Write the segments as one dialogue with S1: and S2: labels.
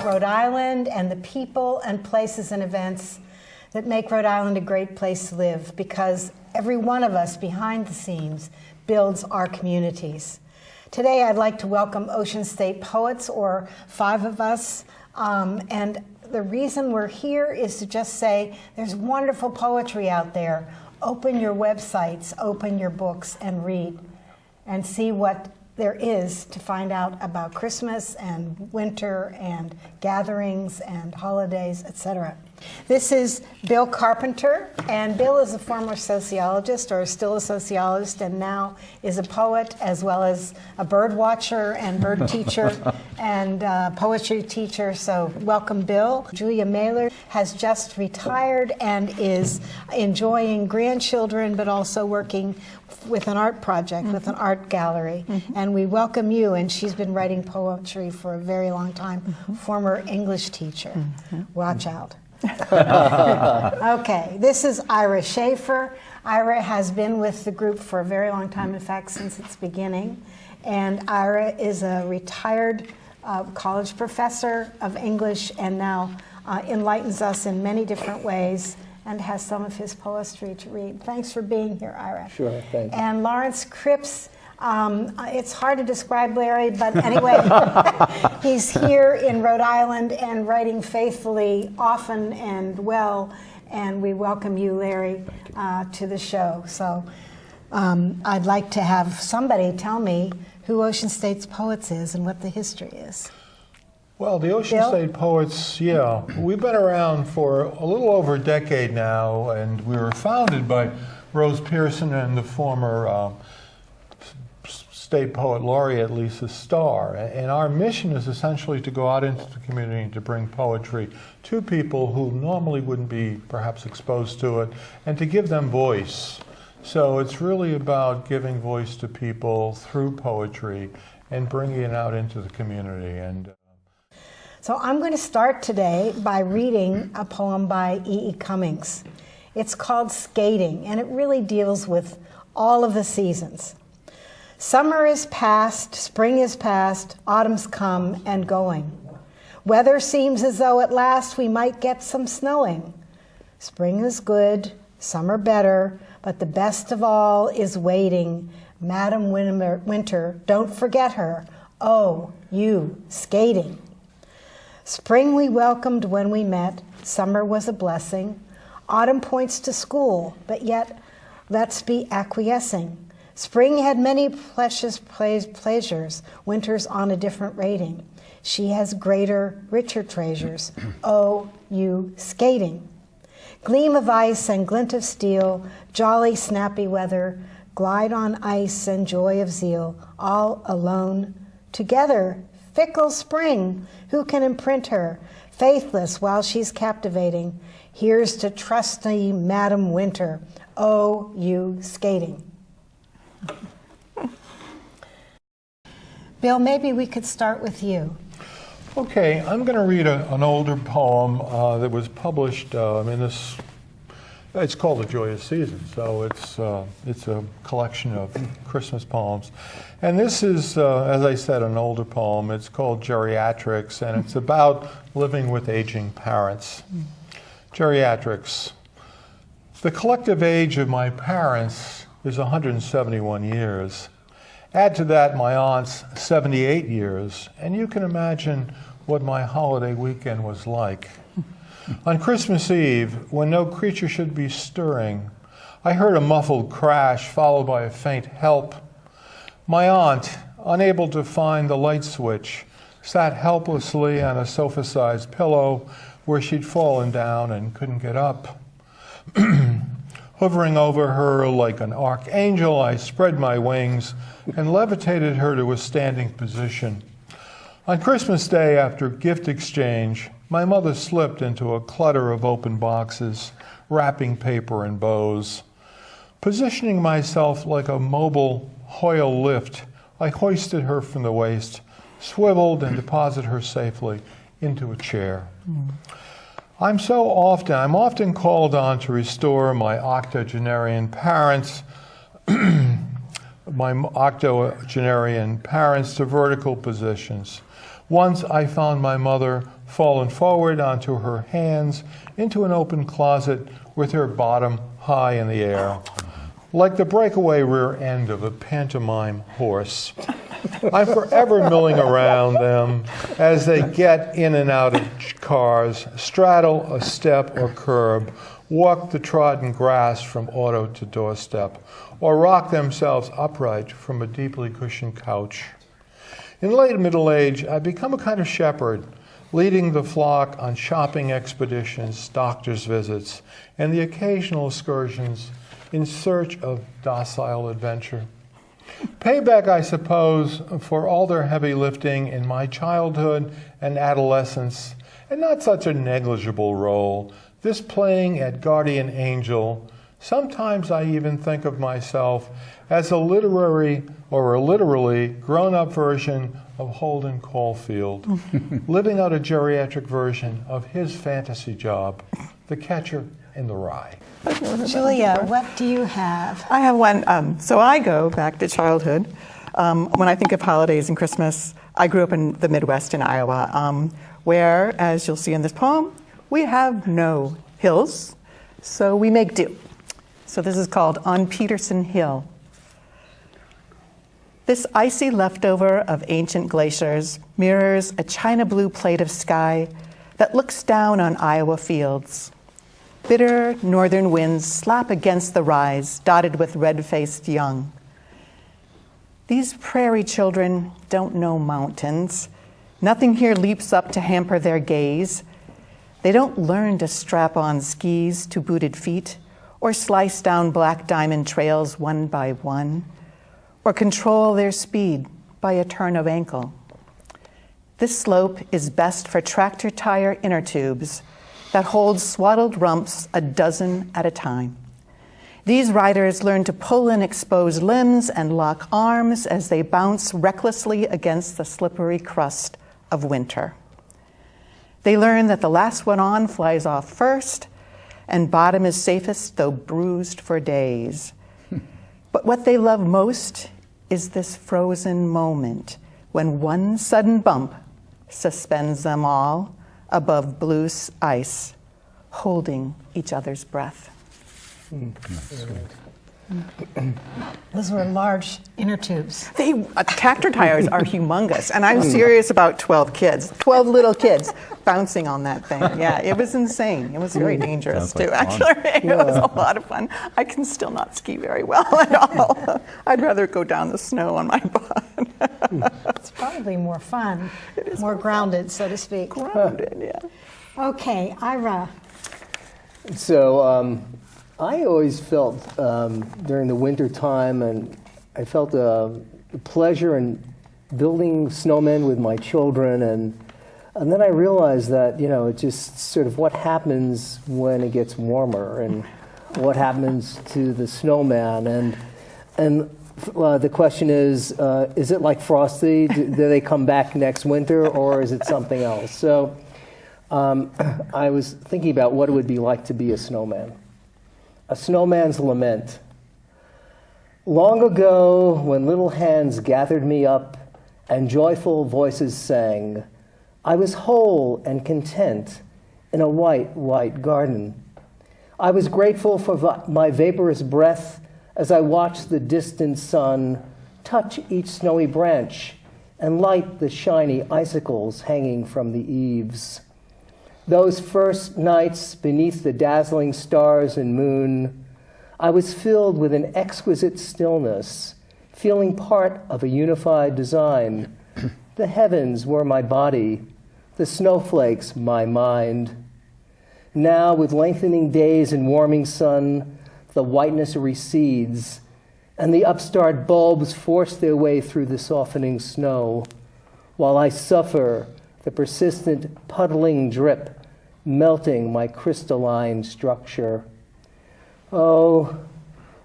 S1: Rhode Island and the people and places and events that make Rhode Island a great place to live, because every one of us behind the scenes builds our communities. Today I'd like to welcome Ocean State poets, or 5 of us, and the reason we're here is to just say there's wonderful poetry out there. Open your websites, open your books, and read, and see what there is to find out about Christmas and winter and gatherings and holidays, etc. This is Bill Carpenter, and Bill is a former sociologist, or still a sociologist, and now is a poet as well as a bird watcher and bird teacher and poetry teacher. So welcome, Bill. Julia Meylor has just retired and is enjoying grandchildren, but also working with an art project, with an art gallery. And we welcome you, and she's been writing poetry for a very long time. Former English teacher. Watch out. Okay, this is Ira Schaeffer. Ira has been with the group for a very long time, in fact, since its beginning. And Ira is a retired college professor of English, and now enlightens us in many different ways, and has some of his poetry to read. Thanks for being here, Ira.
S2: Sure, thank you.
S1: And Lawrence Krips, it's hard to describe Larry, but anyway, he's here in Rhode Island and writing faithfully, often and well, and we welcome you, Larry, to the show. So I'd like to have somebody tell me who Ocean State's Poets is and what the history is.
S3: Well, the Ocean
S1: Bill?
S3: State Poets, yeah, we've been around for a little over a decade now, and we were founded by Rose Pearson and the former State Poet Laureate Lisa Starr. And our mission is essentially to go out into the community and to bring poetry to people who normally wouldn't be perhaps exposed to it, and to give them voice. So it's really about giving voice to people through poetry and bringing it out into the community. And
S1: so I'm going to start today by reading a poem by E.E. Cummings. It's called Skating, and it really deals with all of the seasons. Summer is past, spring is past, autumn's come and going. Weather seems as though at last we might get some snowing. Spring is good, summer better, but the best of all is waiting. Madam Winter, don't forget her. Oh, you, skating. Spring we welcomed when we met, summer was a blessing. Autumn points to school, but yet let's be acquiescing. Spring had many precious pleasures, winter's on a different rating. She has greater, richer treasures. Oh, you skating. Gleam of ice and glint of steel, jolly snappy weather, glide on ice and joy of zeal, all alone, together, fickle spring, who can imprint her, faithless while she's captivating. Here's to trusty Madam Winter, oh, you skating. Bill, maybe we could start with you.
S3: okay, I'm going to read an older poem that was published in this. It's called The Joyous Season, so it's a collection of Christmas poems. And this is, as I said, an older poem. It's called Geriatrics, and it's about living with aging parents. Geriatrics. The collective age of my parents is 171 years. Add to that my aunt's 78 years, and you can imagine what my holiday weekend was like. On Christmas Eve, when no creature should be stirring, I heard a muffled crash followed by a faint help. My aunt, unable to find the light switch, sat helplessly on a sofa-sized pillow where she'd fallen down and couldn't get up. Hovering over her like an archangel, I spread my wings and levitated her to a standing position. On Christmas Day, after gift exchange, my mother slipped into a clutter of open boxes, wrapping paper and bows. Positioning myself like a mobile Hoyle lift, I hoisted her from the waist, swiveled and deposited her safely into a chair. I'm often called on to restore my octogenarian parents, to vertical positions. Once I found my mother fallen forward onto her hands into an open closet with her bottom high in the air, like the breakaway rear end of a pantomime horse. I'm forever milling around them as they get in and out of cars, straddle a step or curb, walk the trodden grass from auto to doorstep, or rock themselves upright from a deeply cushioned couch. In late middle age, I become a kind of shepherd, leading the flock on shopping expeditions, doctor's visits, and the occasional excursions in search of docile adventure. Payback, I suppose, for all their heavy lifting in my childhood and adolescence, and not such a negligible role, this playing at guardian angel. Sometimes I even think of myself as a literally grown-up version of Holden Caulfield, living out a geriatric version of his fantasy job, The Catcher in the Rye.
S1: Julia, what do you have?
S2: I have one. So I go back to childhood. When I think of holidays and Christmas, I grew up in the Midwest in Iowa, where, as you'll see in this poem, we have no hills, so we make do. So this is called On Peterson Hill. This icy leftover of ancient glaciers mirrors a china blue plate of sky that looks down on Iowa fields. Bitter northern winds slap against the rise, dotted with red-faced young. These prairie children don't know mountains. Nothing here leaps up to hamper their gaze. They don't learn to strap on skis to booted feet, or slice down black diamond trails one by one, or control their speed by a turn of ankle. This slope is best for tractor tire inner tubes that hold swaddled rumps a dozen at a time. These riders learn to pull and expose limbs and lock arms as they bounce recklessly against the slippery crust of winter. They learn that the last one on flies off first, and bottom is safest though bruised for days. But what they love most is this frozen moment when one sudden bump suspends them all above blue ice, holding each other's breath.
S1: Those were large inner tubes.
S2: Tractor tires are humongous, and I'm serious about 12 kids, 12 little kids bouncing on that thing. Yeah, it was insane. It was very dangerous too, actually. It was a lot of fun. I can still not ski very well at all. I'd rather go down the snow on my butt.
S1: It's probably more fun, more grounded, so to speak.
S2: Grounded, yeah.
S1: Okay, Ira.
S4: So I always felt during the winter time, and I felt a pleasure in building snowmen with my children, and then I realized that, you know, it just sort of what happens when it gets warmer, and what happens to the snowman, and the question is it like Frosty? Do they come back next winter, or is it something else? So I was thinking about what it would be like to be a snowman. A snowman's lament. Long ago, when little hands gathered me up and joyful voices sang, I was whole and content in a white, white garden. I was grateful for my vaporous breath as I watched the distant sun touch each snowy branch and light the shiny icicles hanging from the eaves. Those first nights beneath the dazzling stars and moon, I was filled with an exquisite stillness, feeling part of a unified design. The heavens were my body, the snowflakes my mind. Now, with lengthening days and warming sun, the whiteness recedes, and the upstart bulbs force their way through the softening snow, while I suffer the persistent puddling drip, melting my crystalline structure. Oh,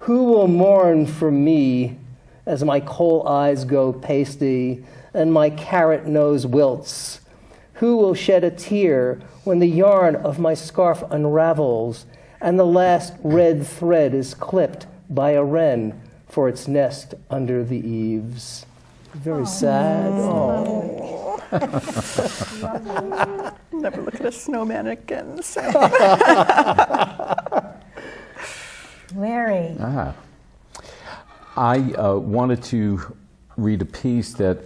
S4: who will mourn for me as my coal eyes go pasty and my carrot nose wilts? Who will shed a tear when the yarn of my scarf unravels and the last red thread is clipped by a wren for its nest under the eaves? Very sad. Oh.
S2: Never look at a snowman again. So.
S1: Larry.
S5: I wanted to read a piece that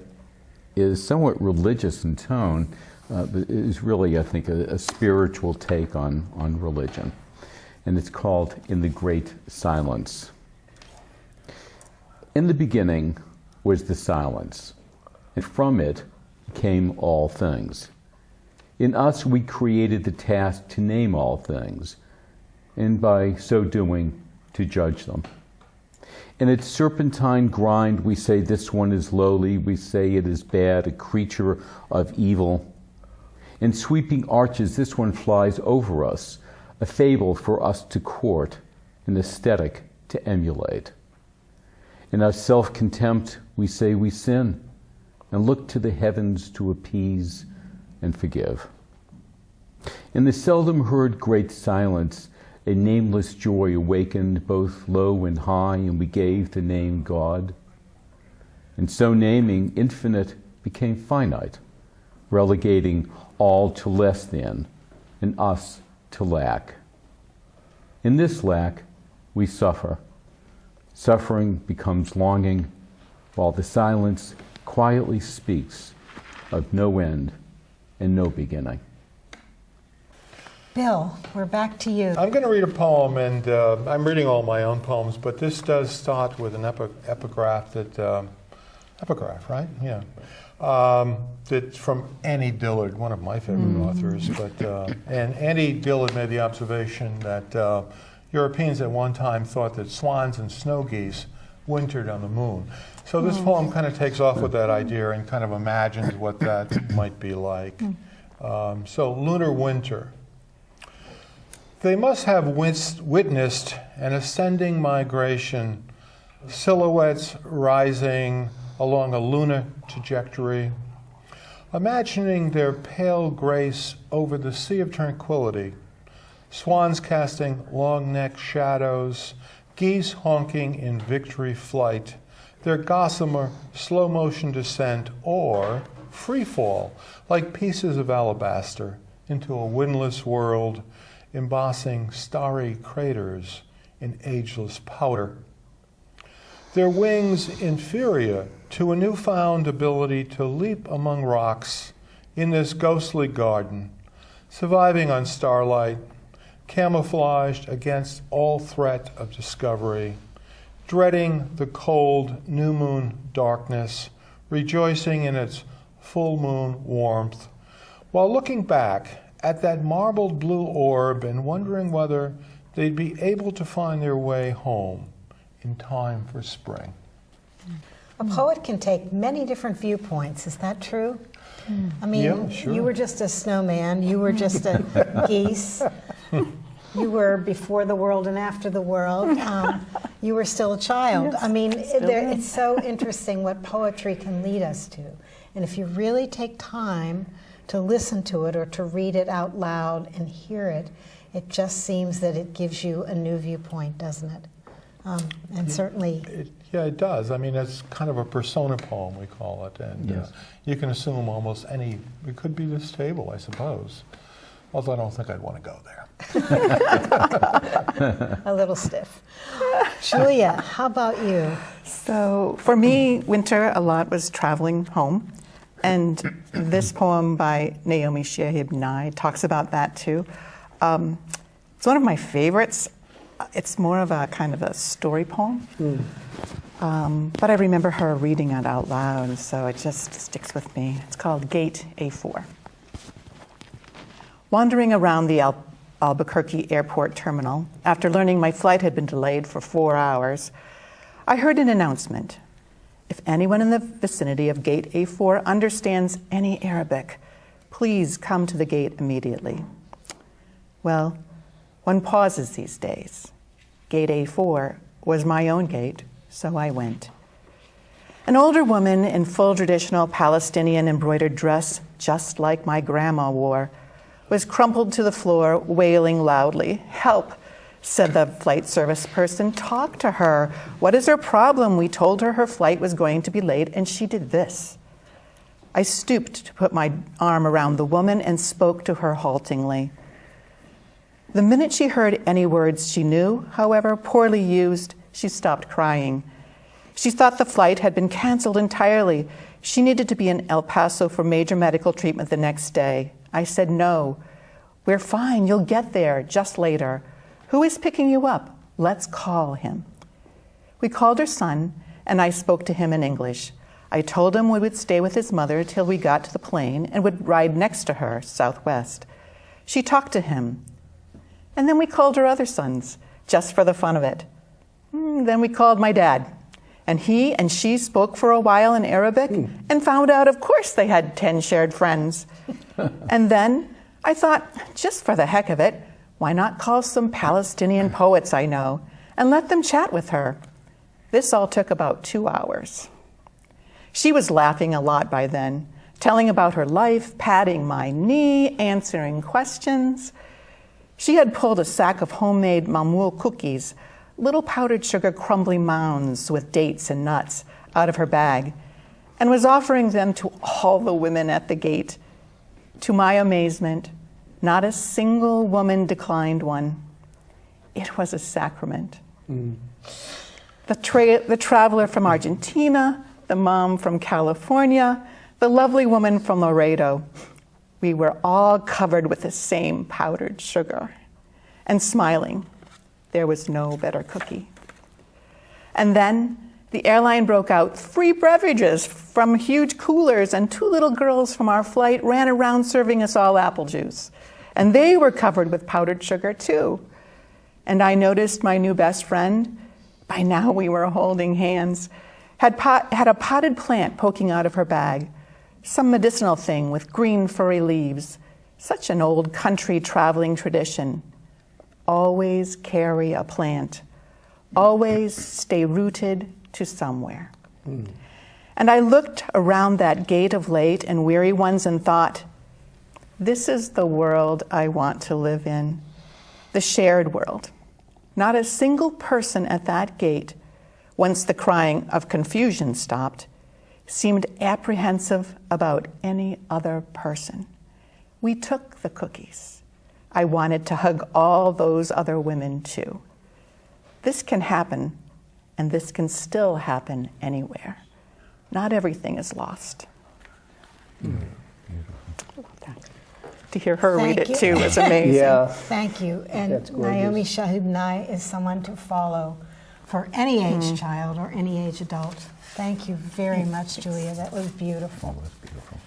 S5: is somewhat religious in tone, but is really, I think, a spiritual take on religion. And it's called In the Great Silence. In the beginning was the silence, and from it came all things. In us we created the task to name all things, and by so doing, to judge them. In its serpentine grind we say this one is lowly, we say it is bad, a creature of evil. In sweeping arches this one flies over us, a fable for us to court, an aesthetic to emulate. In our self-contempt we say we sin, and look to the heavens to appease and forgive. In the seldom heard great silence, a nameless joy awakened both low and high, and we gave the name God. And so naming, infinite became finite, relegating all to less than, and us to lack. In this lack, we suffer. Suffering becomes longing, while the silence quietly speaks of no end and no beginning.
S1: Bill, we're back to you.
S3: I'm going to read a poem, and I'm reading all my own poems, but this does start with an epigraph that, epigraph, right? Yeah. That's from Annie Dillard, one of my favorite authors. But and Annie Dillard made the observation that Europeans at one time thought that swans and snow geese wintered on the moon. So this poem kind of takes off with that idea and kind of imagines what that might be like. So lunar winter. They must have witnessed an ascending migration, silhouettes rising along a lunar trajectory, imagining their pale grace over the sea of tranquility, swans casting long-necked shadows, geese honking in victory flight, their gossamer slow-motion descent, or free fall, like pieces of alabaster into a windless world, embossing starry craters in ageless powder. Their wings inferior to a newfound ability to leap among rocks in this ghostly garden, surviving on starlight, camouflaged against all threat of discovery, dreading the cold new moon darkness, rejoicing in its full moon warmth, while looking back at that marbled blue orb and wondering whether they'd be able to find their way home in time for spring.
S1: A poet can take many different viewpoints. Is that true? I mean,
S3: Yeah, sure.
S1: You were just a snowman. You were just a geese. You were before the world and after the world. You were still a child.
S2: Yes,
S1: I mean,
S2: still
S1: it's so interesting what poetry can lead us to. And if you really take time to listen to it or to read it out loud and hear it, it just seems that it gives you a new viewpoint, doesn't it? And certainly...
S3: It does. I mean, it's kind of a persona poem, we call it. And
S5: Yes.
S3: You can assume almost any, it could be this table, I suppose. Although I don't think I'd want to go there.
S1: a little stiff. Julia, how about you?
S2: So for me, winter a lot was traveling home. And this poem by Naomi Shihab Nye talks about that too. It's one of my favorites. It's more of a kind of a story poem. But I remember her reading it out loud, and so it just sticks with me. It's called Gate A4. Wandering around the Albuquerque airport terminal, after learning my flight had been delayed for 4 hours, I heard an announcement. If anyone in the vicinity of Gate A4 understands any Arabic, please come to the gate immediately. Well, one pauses these days. Gate A4 was my own gate, so I went. An older woman in full traditional Palestinian embroidered dress, just like my grandma wore, was crumpled to the floor, wailing loudly. "Help," said the flight service person. "Talk to her. What is her problem?" We told her her flight was going to be late, and she did this. I stooped to put my arm around the woman and spoke to her haltingly. The minute she heard any words she knew, however, poorly used, she stopped crying. She thought the flight had been canceled entirely. She needed to be in El Paso for major medical treatment the next day. I said, "No, we're fine. You'll get there just later. Who is picking you up? Let's call him." We called her son, and I spoke to him in English. I told him we would stay with his mother till we got to the plane and would ride next to her, southwest. She talked to him. And then we called her other sons, just for the fun of it. Then we called my dad. And he and she spoke for a while in Arabic and found out, of course, they had 10 shared friends. And then I thought, just for the heck of it, why not call some Palestinian poets I know and let them chat with her? This all took about 2 hours. She was laughing a lot by then, telling about her life, patting my knee, answering questions. She had pulled a sack of homemade mamoul cookies, little powdered sugar crumbly mounds with dates and nuts, out of her bag, and was offering them to all the women at the gate. To my amazement, not a single woman declined one. It was a sacrament. The traveler from Argentina, the mom from California, the lovely woman from Laredo. We were all covered with the same powdered sugar and smiling. There was no better cookie. And then the airline broke out free beverages from huge coolers, and 2 little girls from our flight ran around serving us all apple juice. And they were covered with powdered sugar too. And I noticed my new best friend, by now we were holding hands, had a potted plant poking out of her bag, some medicinal thing with green furry leaves, such an old country traveling tradition. Always carry a plant. Always stay rooted to somewhere. And I looked around that gate of late and weary ones and thought, this is the world I want to live in, the shared world. Not a single person at that gate, once the crying of confusion stopped, seemed apprehensive about any other person. We took the cookies. I wanted to hug all those other women too. This can happen, and this can still happen anywhere. Not everything is lost. To hear her read it too was amazing.
S4: Yeah.
S1: Thank you. And
S4: That's gorgeous.
S1: Naomi Shahid is someone to follow for any age child or any age adult. Thank you very much, Julia. That was beautiful.
S5: That was beautiful.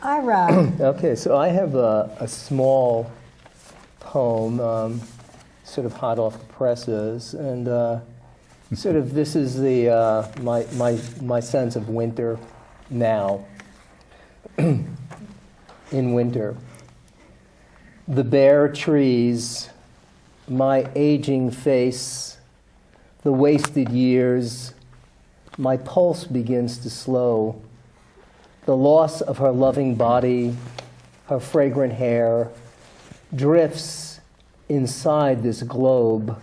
S1: Ira.
S4: Okay, so I have a small poem, sort of hot off the presses, and sort of this is the my sense of winter now. In winter, the bare trees, my aging face, the wasted years, my pulse begins to slow. The loss of her loving body, her fragrant hair, drifts inside this globe,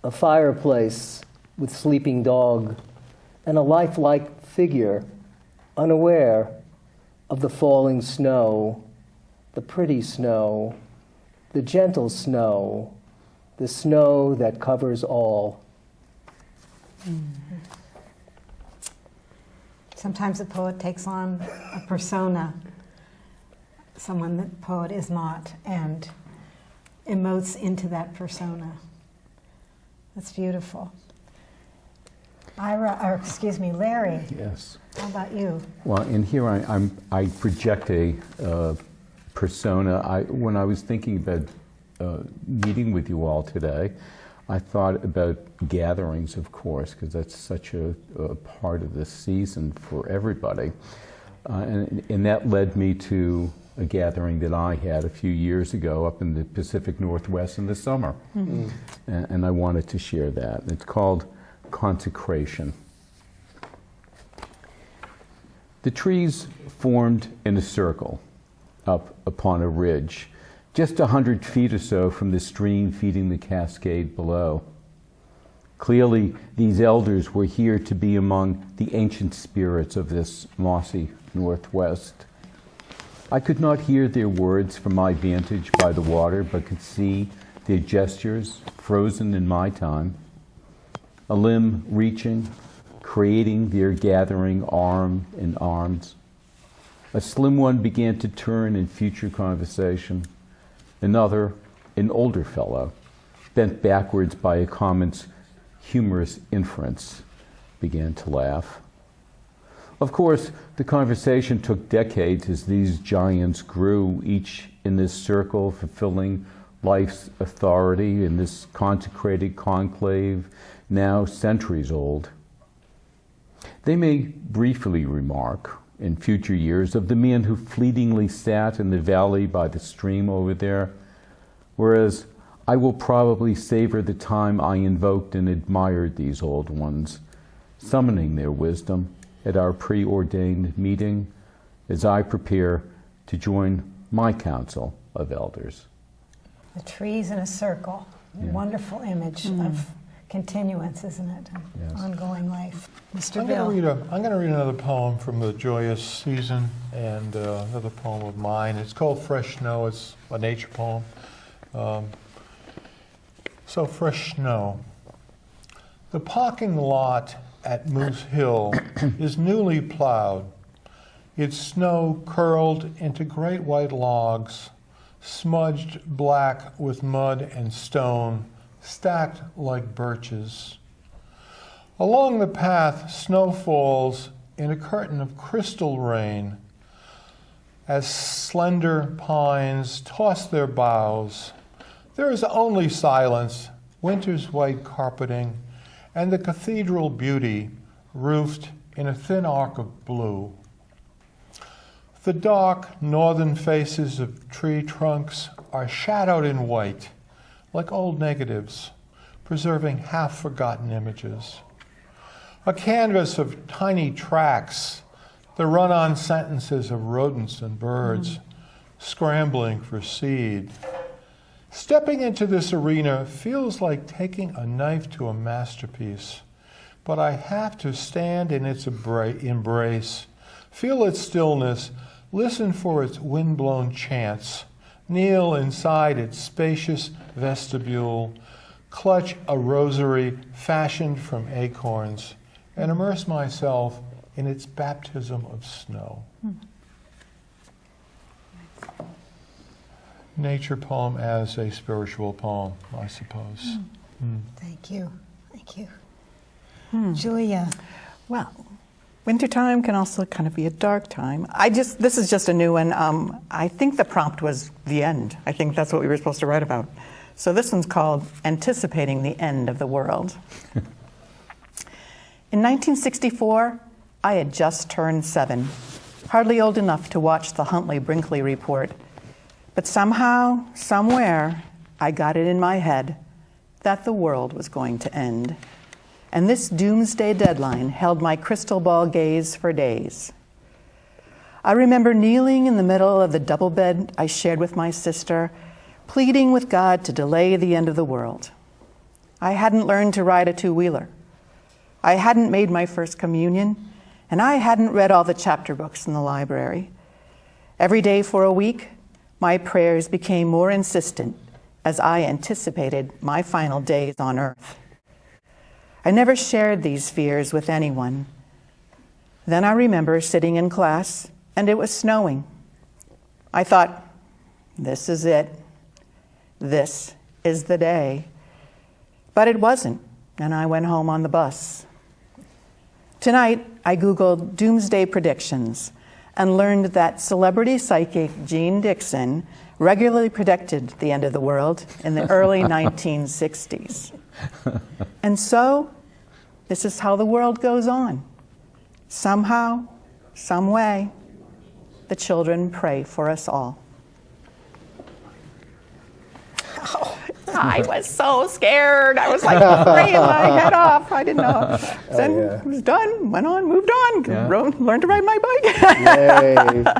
S4: a fireplace with sleeping dog, and a lifelike figure, unaware of the falling snow, the pretty snow, the gentle snow, the snow that covers all.
S1: Sometimes a poet takes on a persona, someone that the poet is not, and emotes into that persona. That's beautiful. Larry,
S5: Yes.
S1: how about you?
S5: Well, in here I project a persona. When I was thinking about meeting with you all today, I thought about gatherings, of course, because that's such a part of this season for everybody. And that led me to a gathering that I had a few years ago up in the Pacific Northwest in the summer. Mm-hmm. And I wanted to share that. It's called Consecration. The trees formed in a circle up upon a ridge, just 100 feet or so from the stream feeding the cascade below. Clearly, these elders were here to be among the ancient spirits of this mossy Northwest. I could not hear their words from my vantage by the water, but could see their gestures frozen in my time. A limb reaching, creating their gathering arm in arms. A slim one began to turn in future conversation. Another, an older fellow, bent backwards by a comment's humorous inference, began to laugh. Of course, the conversation took decades as these giants grew, each in this circle fulfilling life's authority in this consecrated conclave, now centuries old. They may briefly remark, in future years, of the man who fleetingly sat in the valley by the stream over there, whereas I will probably savor the time I invoked and admired these old ones, summoning their wisdom at our preordained meeting as I prepare to join my council of elders.
S1: The trees in a circle.
S5: Yeah.
S1: Wonderful image of continuance, isn't it?
S5: Yes.
S1: Ongoing life. Mr.
S3: I'm
S1: Bill.
S3: going to read another poem from the joyous season, and another poem of mine. It's called Fresh Snow. It's a nature poem. So Fresh Snow. The parking lot at Moose Hill is newly plowed, its snow curled into great white logs, smudged black with mud and stone, stacked like birches. Along the path, snow falls in a curtain of crystal rain as slender pines toss their boughs. There is only silence, winter's white carpeting, and the cathedral beauty roofed in a thin arc of blue. The dark northern faces of tree trunks are shadowed in white, like old negatives, preserving half-forgotten images. A canvas of tiny tracks, the run-on sentences of rodents and birds, scrambling for seed. Stepping into this arena feels like taking a knife to a masterpiece, but I have to stand in its embrace, feel its stillness, listen for its wind-blown chants, kneel inside its spacious vestibule, clutch a rosary fashioned from acorns, and immerse myself in its baptism of snow. Nature poem as a spiritual poem, I suppose.
S1: Thank you. Thank you. Julia.
S2: Well, wintertime can also kind of be a dark time. This is just a new one. I think the prompt was the end. I think that's what we were supposed to write about. So this one's called Anticipating the End of the World. In 1964, I had just turned 7, hardly old enough to watch the Huntley-Brinkley report. But somehow, somewhere, I got it in my head that the world was going to end. And this doomsday deadline held my crystal ball gaze for days. I remember kneeling in the middle of the double bed I shared with my sister, pleading with God to delay the end of the world. I hadn't learned to ride a two-wheeler. I hadn't made my first communion, and I hadn't read all the chapter books in the library. Every day for a week, my prayers became more insistent as I anticipated my final days on earth. I never shared these fears with anyone. Then I remember sitting in class, and it was snowing. I thought, this is it. This is the day. But it wasn't, and I went home on the bus. Tonight, I Googled doomsday predictions and learned that celebrity psychic Jean Dixon regularly predicted the end of the world in the early 1960s. And so, this is how the world goes on. Somehow, some way, the children pray for us all. I was so scared. I was like praying my head off. I didn't know. Then it was done, went on, moved on, learned to ride my bike.
S4: Yay.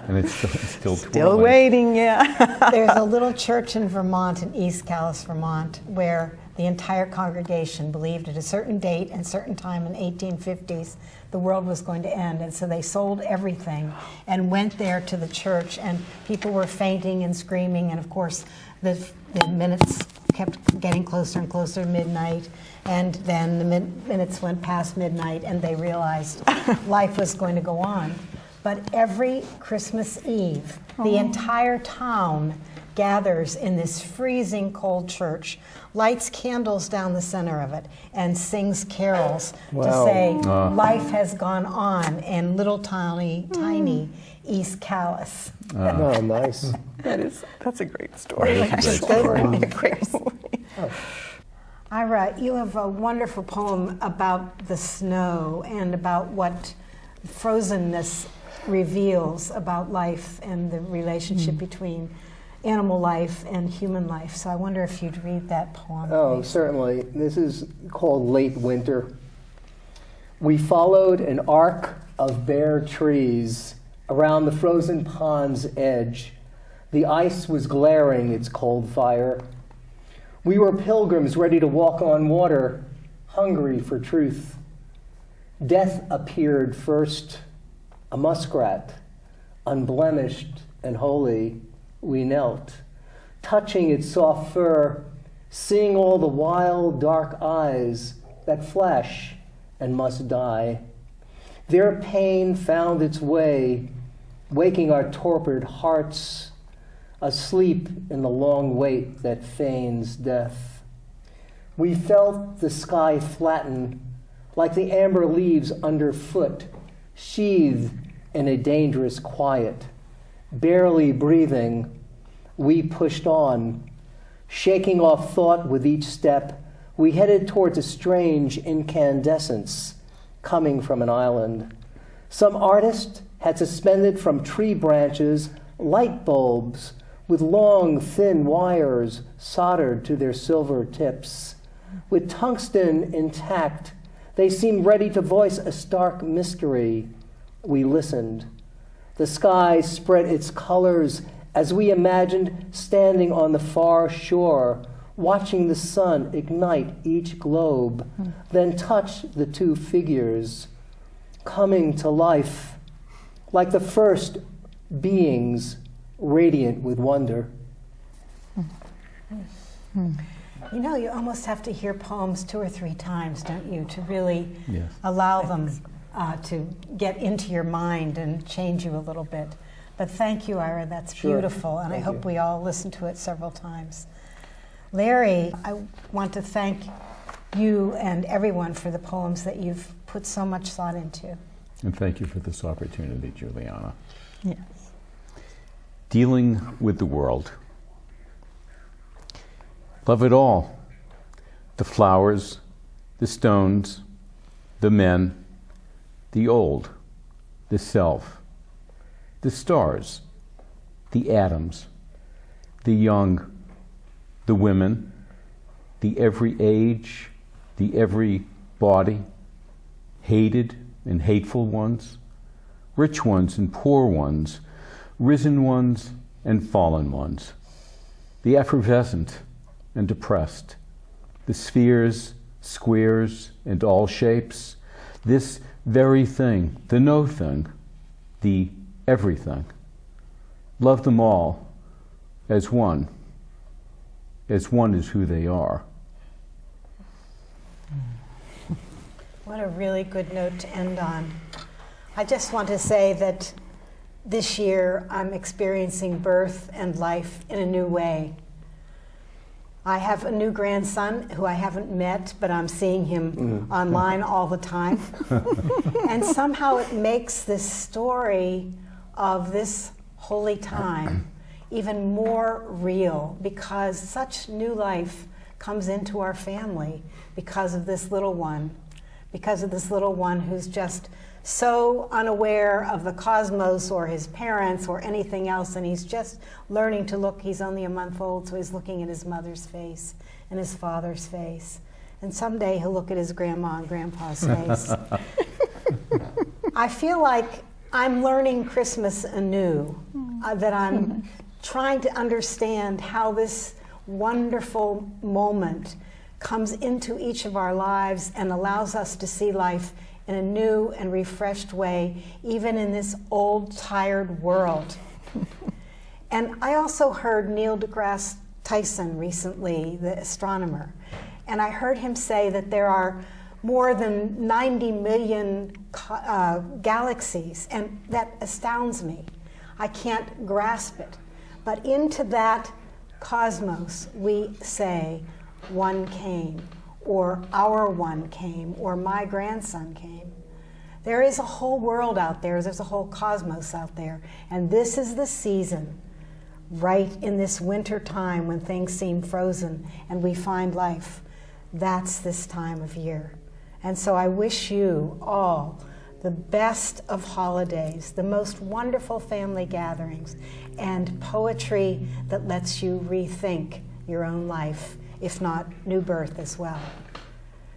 S5: And it's still
S2: Still
S5: twirling.
S2: waiting, yeah.
S1: There's a little church in Vermont, in East Calais, Vermont, where the entire congregation believed at a certain date and certain time in 1850s the world was going to end, and so they sold everything and went there to the church, and people were fainting and screaming, and of course the minutes kept getting closer and closer to midnight, and then the minutes went past midnight and they realized life was going to go on. But every Christmas Eve, the entire town gathers in this freezing cold church, lights candles down the center of it, and sings carols to say life has gone on in little tiny East Calais.
S4: Oh, nice.
S2: That's a great story.
S5: That's a great story.
S1: Ira, you have a wonderful poem about the snow and about what frozenness reveals about life and the relationship between animal life and human life. So I wonder if you'd read that poem.
S4: Oh,
S1: please.
S4: certainly. This is called Late Winter. We followed an arc of bare trees around the frozen pond's edge. The ice was glaring its cold fire. We were pilgrims ready to walk on water, hungry for truth. Death appeared first, a muskrat, unblemished and holy. We knelt, touching its soft fur, seeing all the wild, dark eyes that flash and must die. Their pain found its way, waking our torpid hearts, asleep in the long wait that feigns death. We felt the sky flatten like the amber leaves underfoot, sheathed in a dangerous quiet. Barely breathing, we pushed on. Shaking off thought with each step, we headed towards a strange incandescence coming from an island. Some artist had suspended from tree branches light bulbs with long, thin wires soldered to their silver tips. With tungsten intact, they seemed ready to voice a stark mystery. We listened. The sky spread its colors as we imagined standing on the far shore, watching the sun ignite each globe, then touch the two figures, coming to life like the first beings, radiant with wonder.
S1: You know, you almost have to hear poems 2 or 3 times, don't you, to really
S5: Yes.
S1: allow them to get into your mind and change you a little bit. But thank you, Ira, that's
S4: Sure.
S1: beautiful, and I
S4: Thank
S1: hope
S4: you.
S1: we all listen to it several times. Larry, I want to thank you and everyone for the poems that you've put so much thought into.
S5: And thank you for this opportunity, Juliana.
S2: Yes.
S5: Dealing with the world. Love it all. The flowers, the stones, the men, the old, the self, the stars, the atoms, the young, the women, the every age, the every body, hated and hateful ones, rich ones and poor ones, risen ones and fallen ones, the effervescent and depressed, the spheres, squares, and all shapes, this very thing, the no thing, the everything. Love them all as one is who they are.
S1: What a really good note to end on. I just want to say that this year I'm experiencing birth and life in a new way. I have a new grandson who I haven't met, but I'm seeing him online all the time. And somehow it makes this story of this holy time even more real, because such new life comes into our family because of this little one, who's just so unaware of the cosmos or his parents or anything else, and he's just learning to look. He's only a month old, so he's looking at his mother's face and his father's face. And someday he'll look at his grandma and grandpa's face. I feel like I'm learning Christmas anew, that I'm trying to understand how this wonderful moment comes into each of our lives and allows us to see life in a new and refreshed way, even in this old, tired world. And I also heard Neil deGrasse Tyson recently, the astronomer, and I heard him say that there are more than 90 million galaxies, and that astounds me. I can't grasp it. But into that cosmos, we say, one came, or our one came, or my grandson came. There is a whole world out there, there's a whole cosmos out there, and this is the season, right in this winter time when things seem frozen and we find life. That's this time of year. And so I wish you all the best of holidays, the most wonderful family gatherings, and poetry that lets you rethink your own life, if not new birth as well.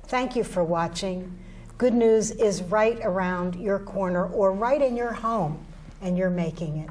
S1: Thank you for watching. Good news is right around your corner or right in your home, and you're making it.